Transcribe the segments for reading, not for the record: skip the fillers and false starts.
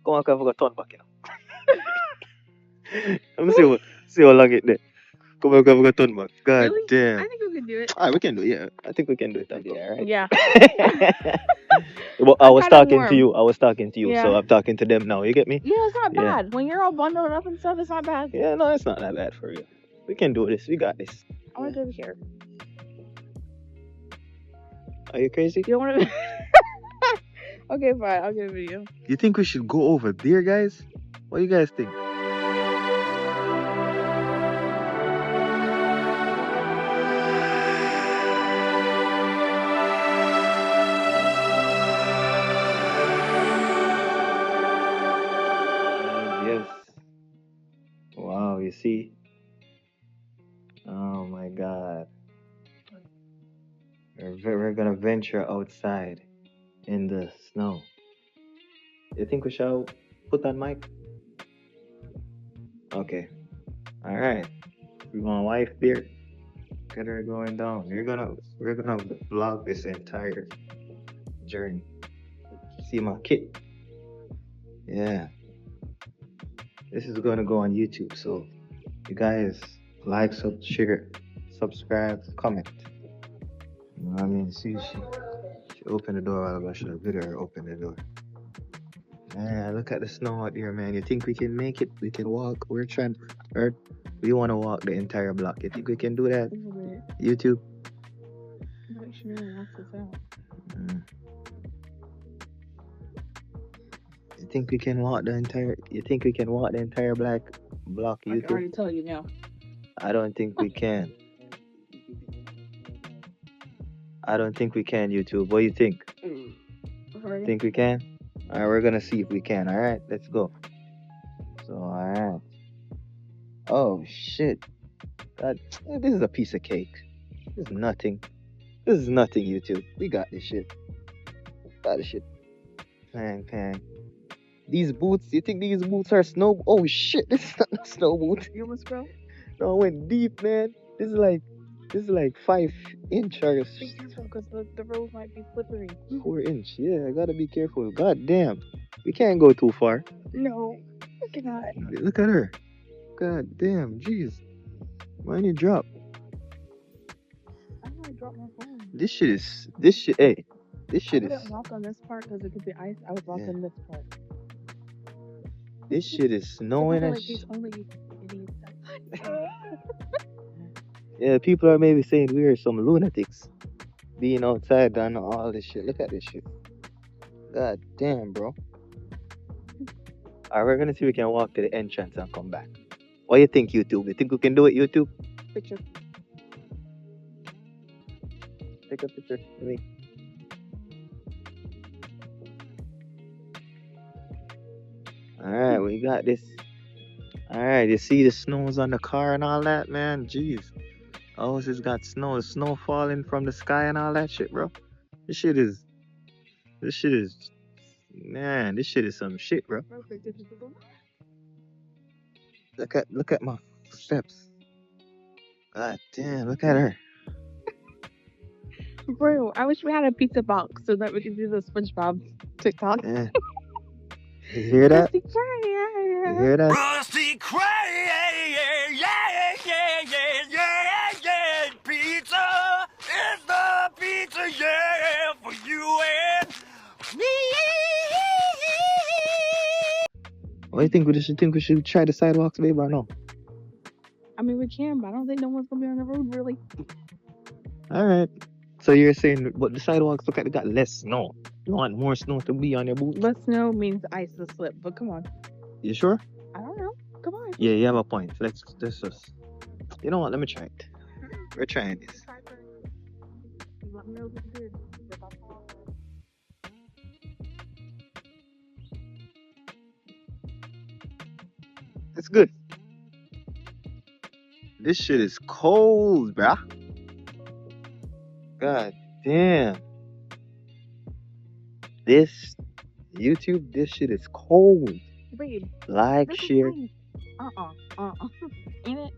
Come on, come on, turn back, you know. Let me see how long it there. Come on, come on, turn back. God Really? damn. I think we can do it. Alright, we can do it, yeah. I think we can do it again, alright? Yeah. Well, I I'm was kind of talking to warm. you. I was talking to you, so Yeah. I'm talking to them now. You get me? Yeah, it's not Yeah. bad. When you're all bundled up and stuff, it's not bad. Yeah, no, it's not that bad for you. We can do this. We got this. I want to do it here. Are you crazy? You don't want to? Okay, fine. I'll get a video. You think we should go over there, guys? What do you guys think? Yes. Wow, you see? Oh my God. We're gonna venture outside in the snow. You think we shall put on mic? Okay. All right. We want wife beer. Get her going down. We're gonna vlog this entire journey. See my kit. Yeah. This is gonna go on YouTube, so you guys like, share, subscribe, comment. You know what I mean? See, she opened the door while I should have video her open the door. Man, look at the snow out there, man. You think we can make it? We can walk. We want to walk the entire block. You think we can do that? YouTube? You think we can walk the entire? You think we can walk the entire block? YouTube? I can already tell you now. I don't think we can. I don't think we can, YouTube. What do you think? Think we can? Alright, we're gonna see if we can. Alright, let's go. So, alright. Oh shit. God, this is a piece of cake. This is nothing. This is nothing, YouTube. We got this shit. Got this shit. Pang. These boots, you think these boots are snow? Oh shit, this is not a snow boot. You almost fell? No, I went deep, man. This is like 5 inches. Be careful, because the road might be slippery. 4 inch. Yeah, I gotta be careful. God damn. We can't go too far. No, I cannot. Look at her. God damn, jeez. Why didn't you drop? I know I dropped my phone. This shit is. I wouldn't walk on this part because it could be ice. I would walk on this part. This shit is snowing and these only idiots. Yeah, people are maybe saying we are some lunatics being outside and all this shit. Look at this shit. God damn, bro. Alright, we're gonna see if we can walk to the entrance and come back. What do you think, YouTube? You think we can do it, YouTube? Picture. Take a picture of me. Alright, we got this. Alright, you see the snows on the car and all that, man? Jeez. Houses got snow falling from the sky and all that shit, bro. This shit is some shit, bro. Look at my steps. God damn, look at her. Bro, I wish we had a pizza box so that we could do the SpongeBob TikTok. Yeah. You hear that? Rusty Cray, You hear that? Rusty Cray, yeah. Pizza is the pizza, yeah, for you and me. What do you think? We should try the sidewalks, babe, or no? I mean, we can, but I don't think no one's gonna be on the road, really. All right. So you're saying, but the sidewalks look like they got less snow. You want more snow to be on your boots? Less snow means ice to slip, but come on. You sure? I don't know. Come on. Yeah, you have a point. Let's just. You know what? Let me try it. We're trying this. Let me know if it's good. It's good. This shit is cold, bruh. God damn. This YouTube, this shit is cold. Babe. Like, share. In it.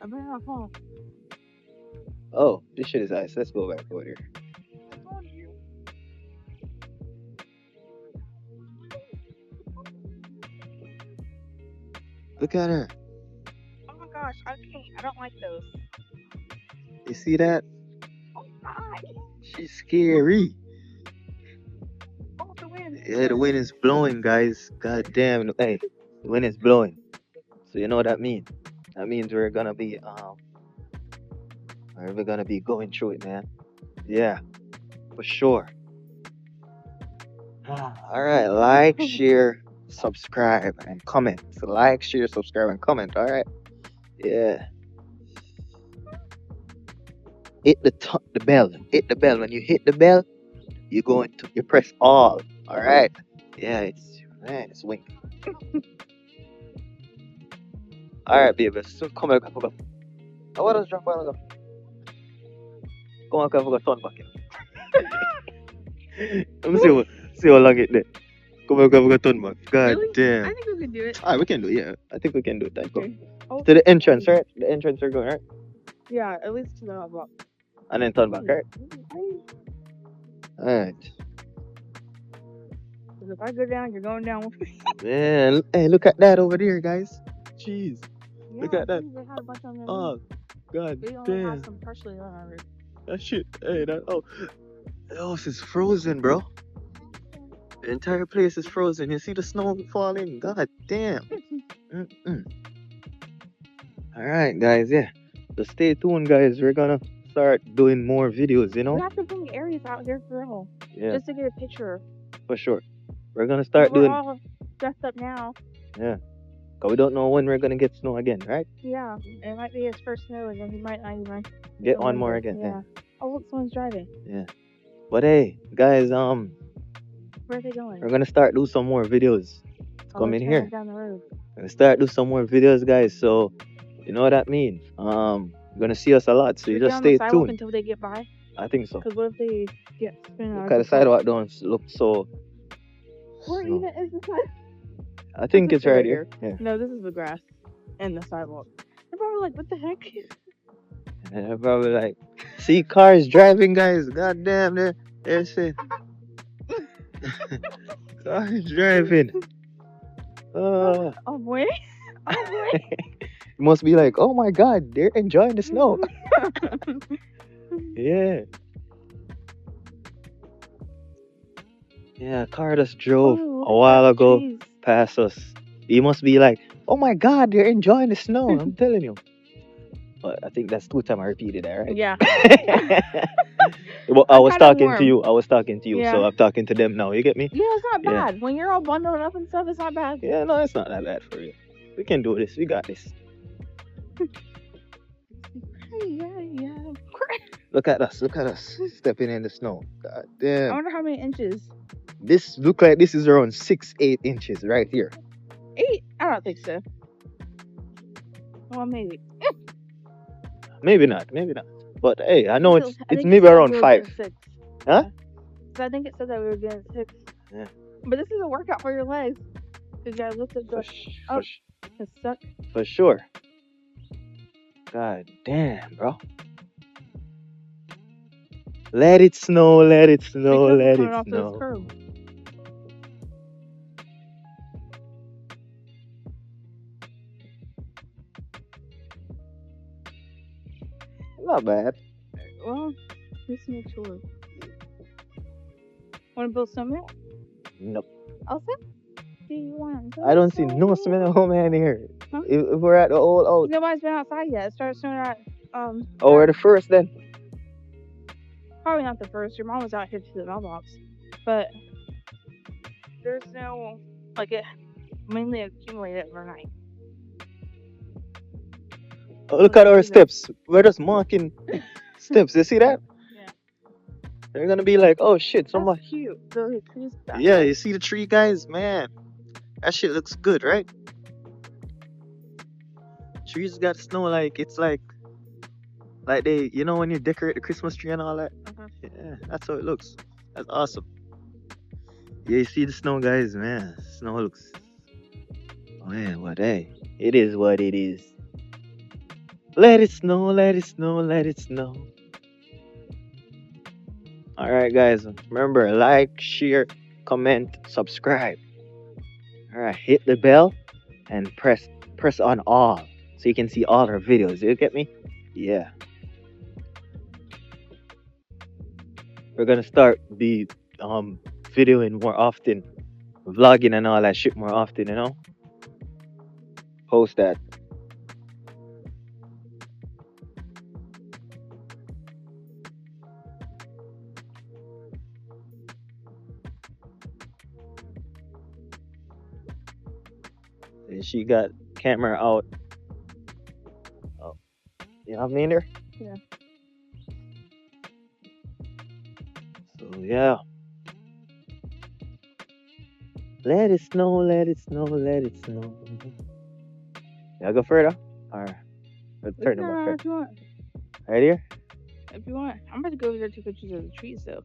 I better not fall. Oh, this shit is ice. Let's go back over here. Look at her. Oh my gosh, I can't. I don't like those. You see that? Oh God. She's scary. Oh, the wind. Yeah, the wind is blowing, guys. God damn. Hey, the wind is blowing. So you know what that means? That means we're gonna be going through it, man. Yeah, for sure. All right, like, share, subscribe, and comment. So like, share, subscribe, and comment. All right. Yeah. Hit the bell. Hit the bell. When you hit the bell, you press all. All right. Yeah, it's wink. All right, baby. So come on, come on. Oh, what else drop while ago? Come on, come on, turn back. Let me see how long it there. Come on, turn back. God Really? damn. I think we can do it. Alright, we can do it. Yeah, I think we can do it. Thank you. Okay. Oh, To the entrance, right? The entrance we're going, right? yeah, at least to the block. And then turn back, right? Alright. Because if I go down, you're going down with me. Man, hey, look at that over there, guys. Jeez. Yeah, Look at that. They had a bunch on their Oh, God We only damn. have some partially on our roof. That shit. Hey, the house is frozen, bro. The entire place is frozen. You see the snow falling? God damn. Alright, guys, yeah. So stay tuned, guys. We're gonna start doing more videos, you We know? have to bring Aries out here for real. Yeah, Just to get a picture. for sure. We're gonna start We're doing. all dressed up now. Yeah. Cause we don't know when we're gonna get snow again, right? Yeah. It might be his first snow and then he might not even Get one more remember. again. Yeah. Oh, look, someone's driving. Yeah. But hey, guys, Where are they going? we're gonna start do some more videos. Come in they're here. turning down the road. We're gonna start do some more videos, guys. So you know what that means. You're gonna see us a lot. So you Should we just get on the stay sidewalk tuned. until they get by? I think so. Because what if they get spin out? Look at the sidewalk don't look so. Where snow. even is the sidewalk? I think This it's is right here. Yeah. No, this is the grass and the sidewalk. They're probably like, what the heck? And they're probably like, see cars driving, guys. God damn, there's it. Cars driving. Oh, boy. Oh, boy. It must be like, oh my god, they're enjoying the snow. Yeah. Yeah, a car just drove a while ago Jeez. past us. He must be like, oh my god, they're enjoying the snow. I'm telling you. But I think that's 2 times I repeated that, right? Yeah. Well, I was kinda talking to warm. you. I was talking to you. Yeah. So I'm talking to them now. You get me? Yeah, it's not Yeah. bad. When you're all bundled up and stuff, it's not bad. Yeah, no, it's not that bad for you. We can do this. We got this. Yeah. Look at us. Look at us stepping in the snow. God I damn. wonder how many inches. This look like this is around 6-8 inches right here. 8? I don't think so. Well, maybe. Maybe not. Maybe not. But hey, I know I it's think maybe it said around we were 5. getting 6. Huh? So I think it said that we were getting 6. Yeah. But this is a workout for your legs. You gotta lift the It's stuck. For sure. God damn, bro. Let it snow, let it snow, Because let coming it off this snow. curb. Not bad. Well, let's make sure. Want to build something? Nope. Also? Do you want to I don't see no smelling home in here. Huh? If we're at the old house. Nobody's been outside yet. It started snowing at Oh, we're the first then. probably not the first. Your mom was out here to the mailbox. But there's no like it mainly accumulated overnight. Oh, look at our steps. We're just marking steps. You see that? Yeah. They're gonna be like, oh shit, somebody. That's cute. The trees back Yeah, there. you see the tree, guys? Man, that shit looks good, right? Trees got snow like it's like they, you know, when you decorate the Christmas tree and all that. Yeah, that's how it looks. That's awesome. Yeah, you see the snow, guys? Man, snow looks. Oh man, what? Hey, it is what it is. Let it snow, let it snow, let it snow. All right, guys. Remember, like, share, comment, subscribe. All right, hit the bell and press press on all so you can see all our videos. You get me? Yeah. We're gonna start be videoing more often, vlogging and all that shit more often, you know? Post that. And she got camera out. Oh, you have me in there? Yeah. So yeah. Let it snow, let it snow, let it snow. Yeah, go further. Alright. Let's We turn can them go up around here. if you want. Right here? If you want. I'm about to go over there to take pictures of the trees, though.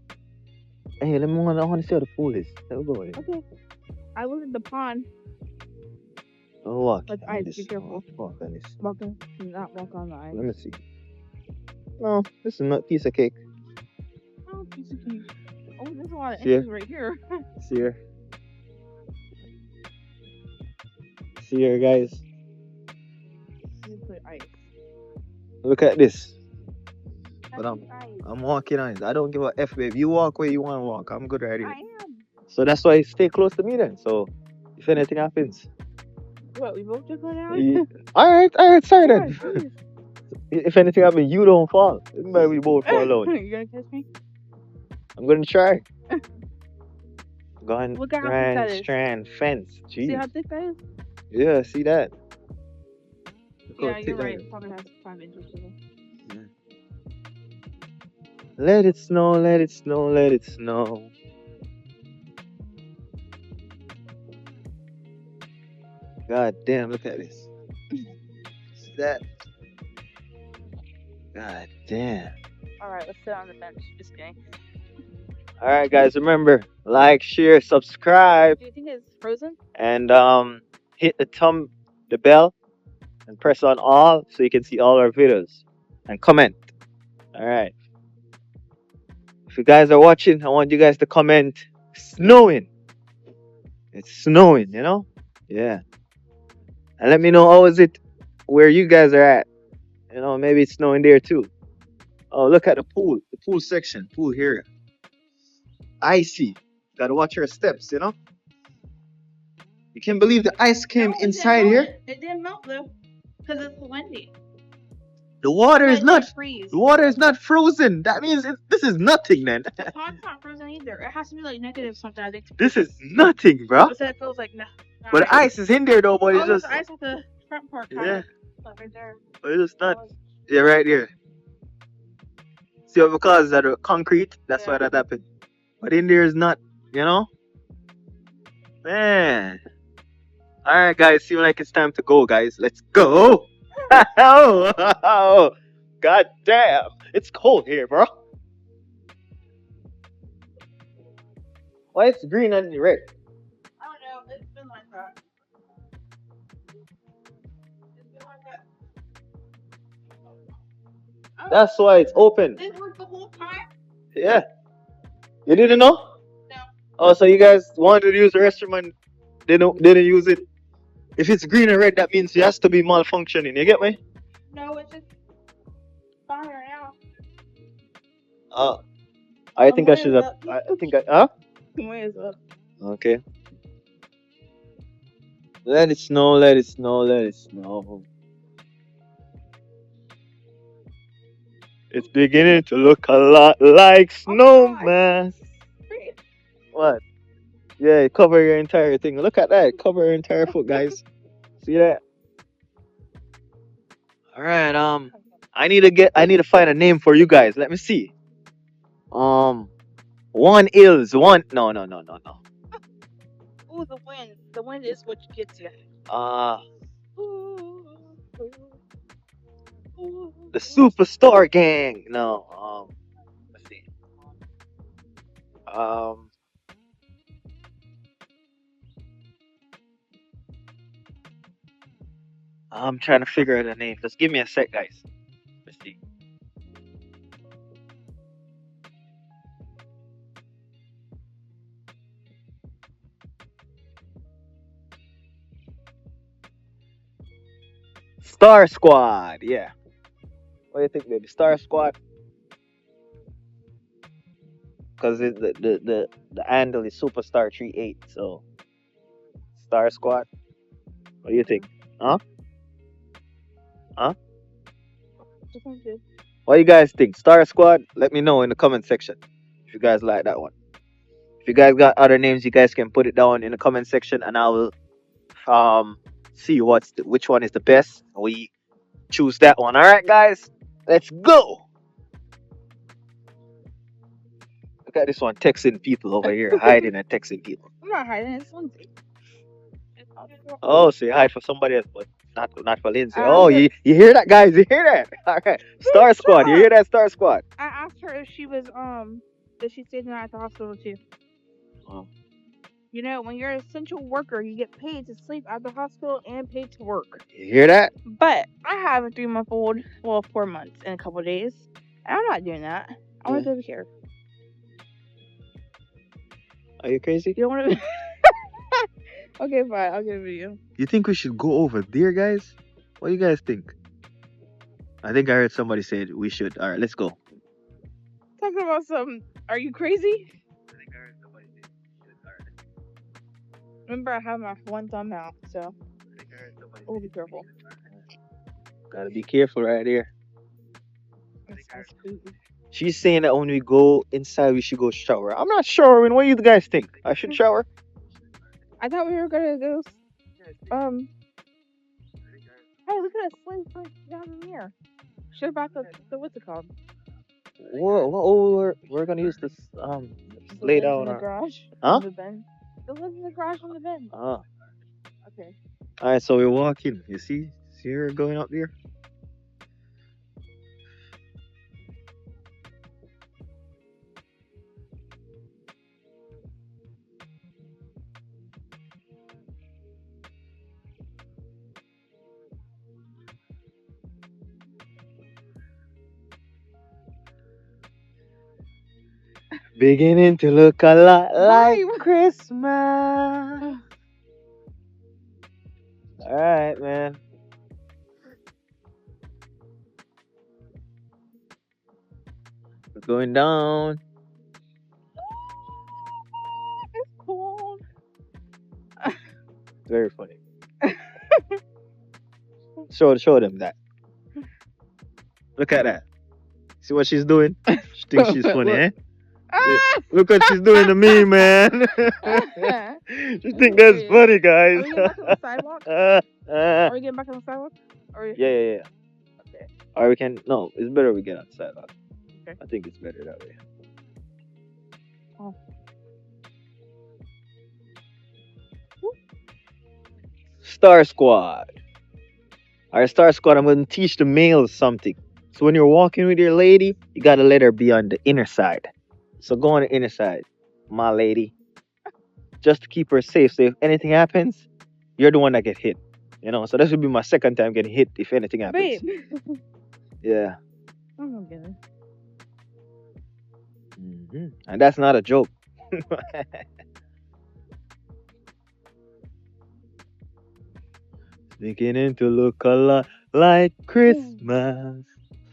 Hey, I want to see how the pool is. Let's go there. Okay. I looked at the pond. Oh, walk With on ice. this. Be careful. Walk on this. Do not walk on the ice. Let me see. No, this is not a piece of cake. Oh, piece of cake. Oh, there's a lot of See inches right here. See here. See here, guys. You put ice. Look at this. But That's ice. I'm walking on it. I don't give a F, babe. You walk where you want to walk. I'm good right here. I am. So that's why you stay close to me then. So if anything happens. What, we both just went out? Alright, sorry Yeah, then. jeez. If anything happens, you don't fall. Maybe we both fall out. You gonna catch me? I'm gonna try. Go and Look at how thick that is. strand fence. Jeez. See how thick that is? Yeah, see that. Look how Yeah, thick you're that right. is. It probably has 5 inches to it. Let it snow, let it snow, let it snow. God damn, look at this. See that? God damn. Alright, let's sit on the bench. Just kidding. Alright guys, remember, like, share, subscribe, Do you think it's frozen? and hit the bell and press on all so you can see all our videos. And comment. Alright. If you guys are watching, I want you guys to comment snowing. It's snowing, you know? Yeah. And let me know how is it where you guys are at. You know, maybe it's snowing there too. Oh, look at the pool section, pool area. Icy. Gotta watch your steps, you know? You can't believe the ice came inside here. It didn't melt though. Because it's windy. The water is not freeze. the water is not frozen. That means this is nothing then. The pond's not frozen either. It has to be like negative something, I think. This is nothing, bro. But it feels like no. But the ice is in there though, but it's there's just ice at the front part. yeah. Like right there. But it's just not. Yeah, right here. See what because that concrete, that's why that happened. But in there is not, you know? Man. Alright guys, seems like it's time to go, guys. Let's go. Oh, god damn. It's cold here, bro. Why is green and red? I don't know. It's been like that. It's been like that. Oh, That's why it's open. it worked the whole time? Yeah. You didn't know? No. Oh, so you guys wanted to use the restroom and didn't use it? If it's green and red, that means it has to be malfunctioning. You get me? No, it's just fine right now. I think I should have. I think I. Huh? Way is up. Okay. Let it snow, let it snow, let it snow. It's beginning to look a lot like snowman. What? Yeah, cover your entire thing. Look at that. Cover your entire foot, guys. See that? Alright, I need to find a name for you guys. Let me see. One ills, one no. Ooh, the wind. The wind is what gets you. The Superstar Gang. No, let's see. I'm trying to figure out a name. Just give me a sec, guys. Let's see. Star Squad, yeah. What do you think, baby? Star Squad? Because the handle is superstar38, so Star Squad. What do you think? Huh? Huh? Just sounds good. What do you guys think? Star Squad? Let me know in the comment section if you guys like that one. If you guys got other names, you guys can put it down in the comment section, and I will um see which one is the best. We choose that one. All right, guys, let's go. Look at this one texting people over here, hiding and texting people. I'm not hiding. It's Lindsay. Oh, so you hide for somebody else, but not for Lindsay. I Oh, asked her. you hear that, guys? You hear that? All right, Star Shut Squad. You up. hear that, Star Squad? I asked her if she was that she stayed the night at the hospital too. Oh. You know, when you're an essential worker, you get paid to sleep at the hospital and paid to work. You hear that? But I have a 3-month-old, well, 4 months in a couple of days, and I'm not doing that. I want to Yeah. be over here. Are you crazy? You don't want to. Okay, fine. I'll give it to you. You think we should go over there, guys? What do you guys think? I think I heard somebody say we should. All right, let's go. Talking about some. Are you crazy? I think I heard somebody say we should. All right. Remember, I have my one thumb out, so I think I heard somebody oh, be careful. Gotta be careful right here. That sounds spooky. She's saying that when we go inside, we should go shower. I'm not showering. What do you guys think? I should shower? I thought we were gonna go. Hey, look at that slave foot down in here. Should have brought the what's it called? We're gonna use this The lay bins down. in the garage. Huh? The bin. The lids in the garage on the bin. Ah. Okay. All right, so we're walking. You see her going up there. Beginning to look a lot like Right. Christmas. All right, man. We're going down. It's cold. Very funny. Show them that. Look at that. See what she's doing? She thinks she's funny, eh? Ah! Look what she's doing to me, man. You think that's funny, guys? Are we getting back on the sidewalk? Are we getting back on the sidewalk? Or Yeah. Okay. Or we can. No, it's better we get on the sidewalk. Okay. I think it's better that way. Oh. Star Squad. Alright, Star Squad, I'm going to teach the males something. So when you're walking with your lady, you got to let her be on the inner side. So go on the inner side, my lady. Just to keep her safe. So if anything happens, you're the one that get hit. You know, so this would be my second time getting hit if anything happens. Babe. Yeah. Oh my goodness. And that's not a joke. Beginning to look a lot like Christmas.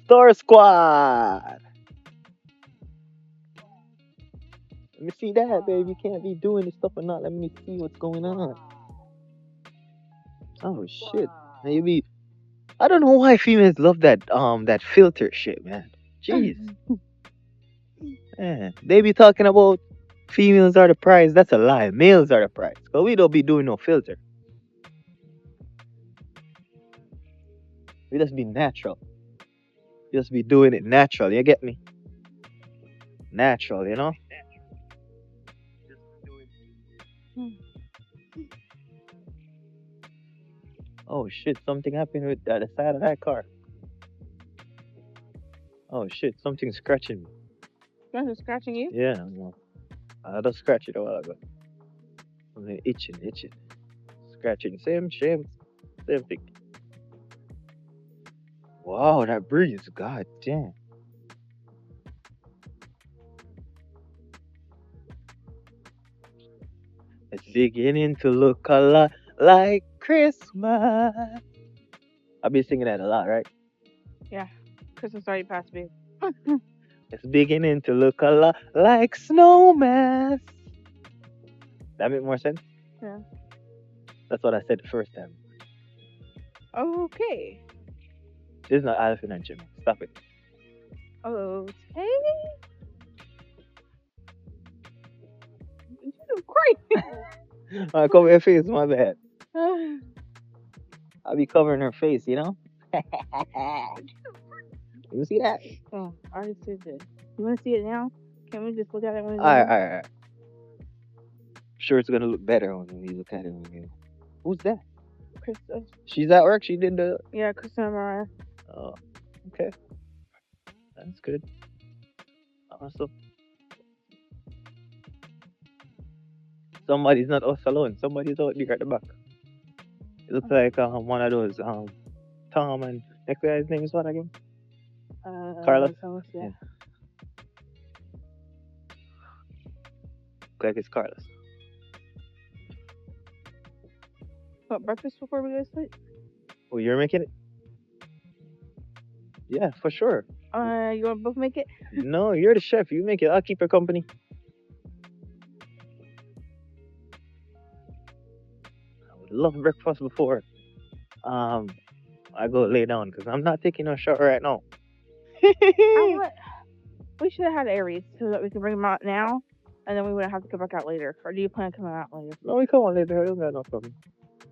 Star Squad. Let me see that, babe. You can't be doing this stuff and not let me see what's going on. Oh shit. Now you be. I don't know why females love that that filter shit, man. Jeez. Man, they be talking about females are the prize. That's a lie. Males are the prize. Cause we don't be doing no filter. We just be natural. Just be doing it natural. You get me? Natural, you know? Oh shit, something happened with the side of that car. Oh shit, something's scratching me. Something's scratching you? Yeah, no. I just scratched it a while ago. Something itching. Scratching. Same thing. Wow, that breeze. God damn. It's beginning to look a lot like Christmas. I've been singing that a lot, right? Yeah. Christmas already passed me. It's beginning to look a lot like snowman. That make more sense? Yeah. That's what I said the first time. Okay. This is not Alvin and Jimmy. Stop it. Okay. Jesus Christ. Cover your face, my bad. I'll be covering her face, you know? You see that? Oh, I already see it. You want to see it now? Can we just look at it when it's Alright, over? alright. Sure, it's gonna look better when we look at it. Who's that? Krista. She's at work. She did the. Yeah, Krista and Mariah. Oh, okay. That's good. Awesome. Somebody's not us alone. Somebody's out there at the back. It looks like one of those Tom and next guy's name is what again? Carlos. Yeah. Looks like it's Carlos. What, breakfast before we go to sleep? Oh, you're making it? Yeah, for sure. You want to both make it? No, you're the chef. You make it. I'll keep her company. I would love breakfast before I go lay down because I'm not taking a shower right now. We should have had Aries so that we could bring them out now, and then we wouldn't have to come back out later. Or do you plan on coming out later? No, we come on later. I don't got no problem.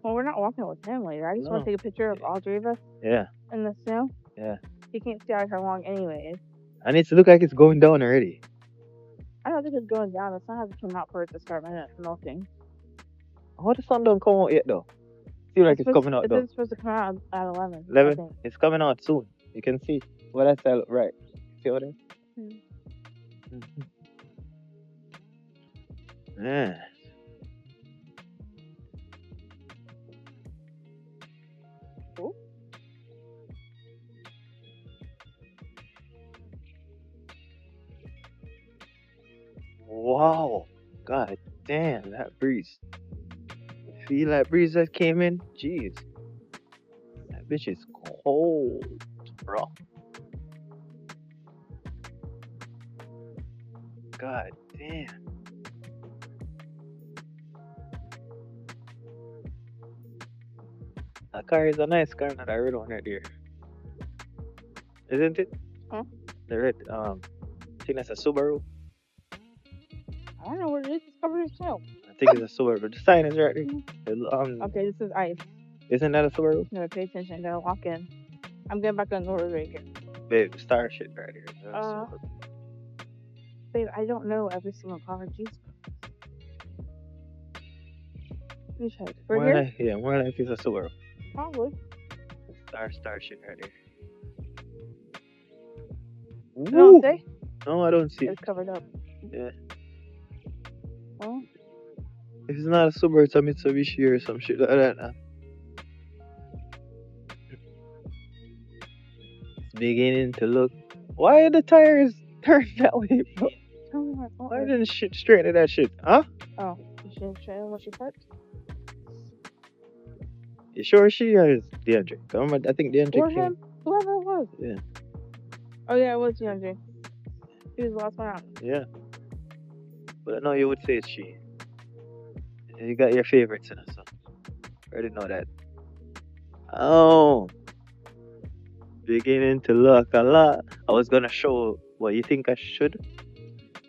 Well, we're not walking with him later. I just want to take a picture of all three of us. Yeah. In the snow. Yeah. He can't stay out here long anyways. And it looks like it's going down already. I don't think it's going down. The sun hasn't come out for it to start melting. Oh, the sun don't come out yet though. Seems like it's coming out though. It's supposed to come out at 11. 11? It's coming out soon. You can see. Well, that's right. See what it is? Yeah. Cool. Wow. God damn, that breeze. Feel that breeze that came in? Jeez. That bitch is cold, bro. God damn. That car is a nice car, not a red one right there. Isn't it? Huh? The red, I think that's a Subaru. I don't know what it is. It's covered in snow. I think it's a Subaru. The sign is right there. Okay, this is ice. Isn't that a Subaru? No, pay attention. I gotta walk in. I'm getting back on the road right here. Babe, star shit right here. Babe, I don't know every single car. Jesus. Let me check. Right here? Like, yeah, more like it's a Subaru. Probably. Star shit right there. You don't see? No, I don't see it. It's covered up. Yeah. Well, if it's not a Subaru, it's a Mitsubishi or some shit like that. It's beginning to look. Why are the tires turned that way, bro? Why didn't shit straighten that shit? Huh? Oh, you shouldn't straighten what she put? You sure she is DeAndre? I think DeAndre Or came. him? Whoever it was. Yeah. Oh, yeah, it was DeAndre. He was the last one out. Yeah. But I know you would say it's she. You got your favorites in it, so I already know that. Oh. Beginning to look a lot. I was gonna show what you think I should.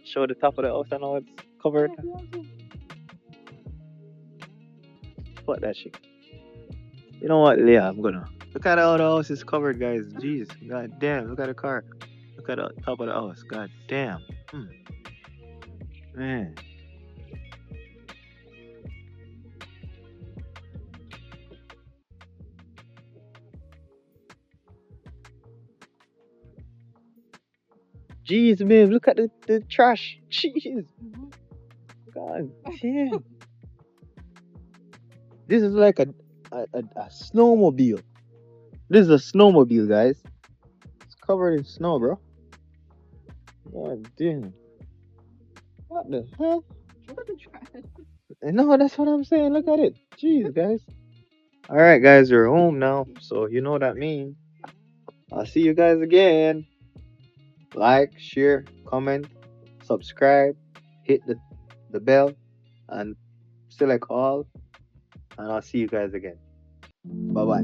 Show the top of the house. I know it's covered. Fuck that shit. You know what, Leah? I'm gonna look at how the house is covered, guys. Jeez, god damn. Look at the car. Look at the top of the house. God damn. Man. Jeez, man, look at the trash. Jeez. God damn. This is like a snowmobile. This is a snowmobile, guys. It's covered in snow, bro. God damn. What the hell? No, that's what I'm saying. Look at it. Jeez, guys. All right, guys, you're home now, so you know what that means. I'll see you guys again. Like, share, comment, subscribe, hit the bell, and select all. And I'll see you guys again. Bye bye.